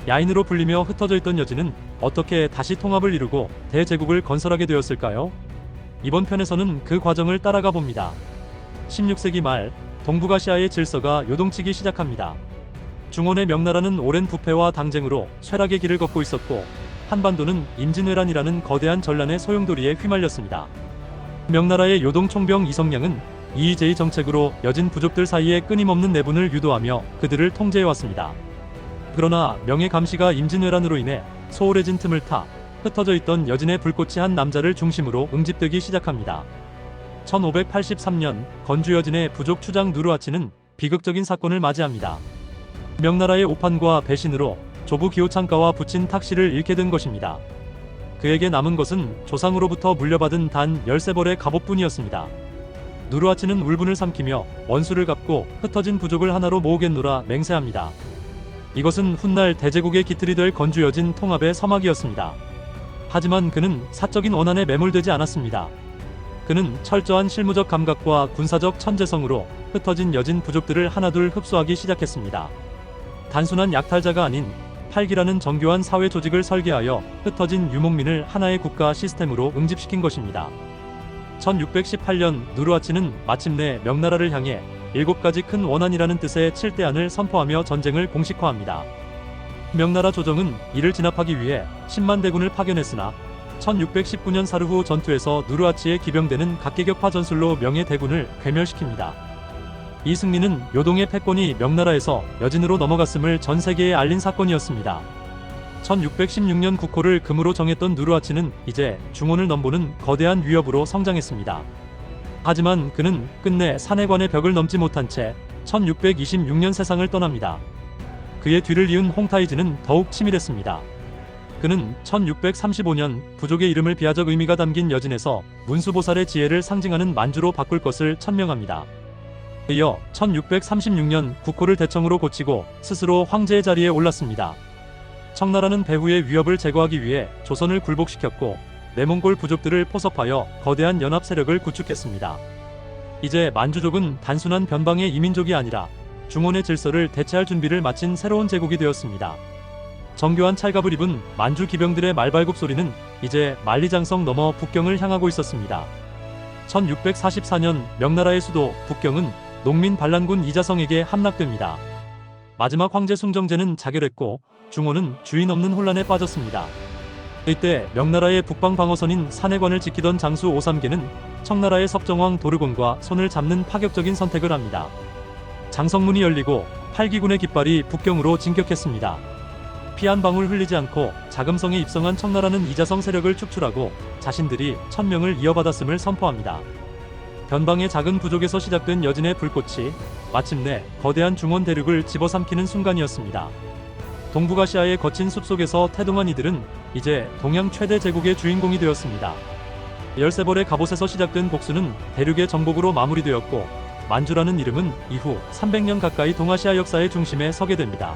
야인으로 불리며 흩어져 있던 여진은 어떻게 다시 통합을 이루고 대제국을 건설하게 되었을까요? 이번 편에서는 그 과정을 따라가 봅니다. 16세기 말 동북아시아의 질서가 요동치기 시작합니다. 중원의 명나라는 오랜 부패와 당쟁으로 쇠락의 길을 걷고 있었고, 한반도는 임진왜란이라는 거대한 전란의 소용돌이에 휘말렸습니다. 명나라의 요동 총병 이성량은 이의제의 정책으로 여진 부족들 사이에 끊임없는 내분을 유도하며 그들을 통제해왔습니다. 그러나 명의 감시가 임진왜란으로 인해 소홀해진 틈을 타 흩어져 있던 여진의 불꽃이 한 남자를 중심으로 응집되기 시작합니다. 1583년 건주 여진의 부족 추장 누르하치는 비극적인 사건을 맞이합니다. 명나라의 오판과 배신으로 조부 기호창가와 부친 탁씨를 잃게 된 것입니다. 그에게 남은 것은 조상으로부터 물려받은 단 13벌의 갑옷뿐이었습니다. 누르하치는 울분을 삼키며 원수를 갚고 흩어진 부족을 하나로 모으겠노라 맹세합니다. 이것은 훗날 대제국의 기틀이 될 건주 여진 통합의 서막이었습니다. 하지만 그는 사적인 원한에 매몰되지 않았습니다. 그는 철저한 실무적 감각과 군사적 천재성으로 흩어진 여진 부족들을 하나둘 흡수하기 시작했습니다. 단순한 약탈자가 아닌 팔기라는 정교한 사회 조직을 설계하여 흩어진 유목민을 하나의 국가 시스템으로 응집시킨 것입니다. 1618년 누르하치는 마침내 명나라를 향해 7가지 큰 원한이라는 뜻의 7대안을 선포하며 전쟁을 공식화합니다. 명나라 조정은 이를 진압하기 위해 10만 대군을 파견했으나 1619년 사르후 전투에서 누르하치의 기병대는 각계격파 전술로 명의 대군을 괴멸시킵니다. 이 승리는 요동의 패권이 명나라에서 여진으로 넘어갔음을 전 세계에 알린 사건이었습니다. 1616년 국호를 금으로 정했던 누르하치는 이제 중원을 넘보는 거대한 위협으로 성장했습니다. 하지만 그는 끝내 산해관의 벽을 넘지 못한 채 1626년 세상을 떠납니다. 그의 뒤를 이은 홍타이즈는 더욱 치밀했습니다. 그는 1635년 부족의 이름을 비하적 의미가 담긴 여진에서 문수보살의 지혜를 상징하는 만주로 바꿀 것을 천명합니다. 이어 1636년 국호를 대청으로 고치고 스스로 황제의 자리에 올랐습니다. 청나라는 배후의 위협을 제거하기 위해 조선을 굴복시켰고 내몽골 부족들을 포섭하여 거대한 연합 세력을 구축했습니다. 이제 만주족은 단순한 변방의 이민족이 아니라 중원의 질서를 대체할 준비를 마친 새로운 제국이 되었습니다. 정교한 찰갑을 입은 만주 기병들의 말발굽 소리는 이제 만리장성 넘어 북경을 향하고 있었습니다. 1644년 명나라의 수도 북경은 농민 반란군 이자성에게 함락됩니다. 마지막 황제 숭정제는 자결했고 중원은 주인 없는 혼란에 빠졌습니다. 이때 명나라의 북방 방어선인 산해관을 지키던 장수 오삼계는 청나라의 섭정왕 도르곤과 손을 잡는 파격적인 선택을 합니다. 장성문이 열리고 8기군의 깃발이 북경으로 진격했습니다. 피 한 방울 흘리지 않고 자금성에 입성한 청나라는 이자성 세력을 축출하고 자신들이 천명을 이어받았음을 선포합니다. 변방의 작은 부족에서 시작된 여진의 불꽃이 마침내 거대한 중원 대륙을 집어삼키는 순간이었습니다. 동북아시아의 거친 숲속에서 태동한 이들은 이제 동양 최대 제국의 주인공이 되었습니다. 13벌의 갑옷에서 시작된 복수는 대륙의 정복으로 마무리되었고 만주라는 이름은 이후 300년 가까이 동아시아 역사의 중심에 서게 됩니다.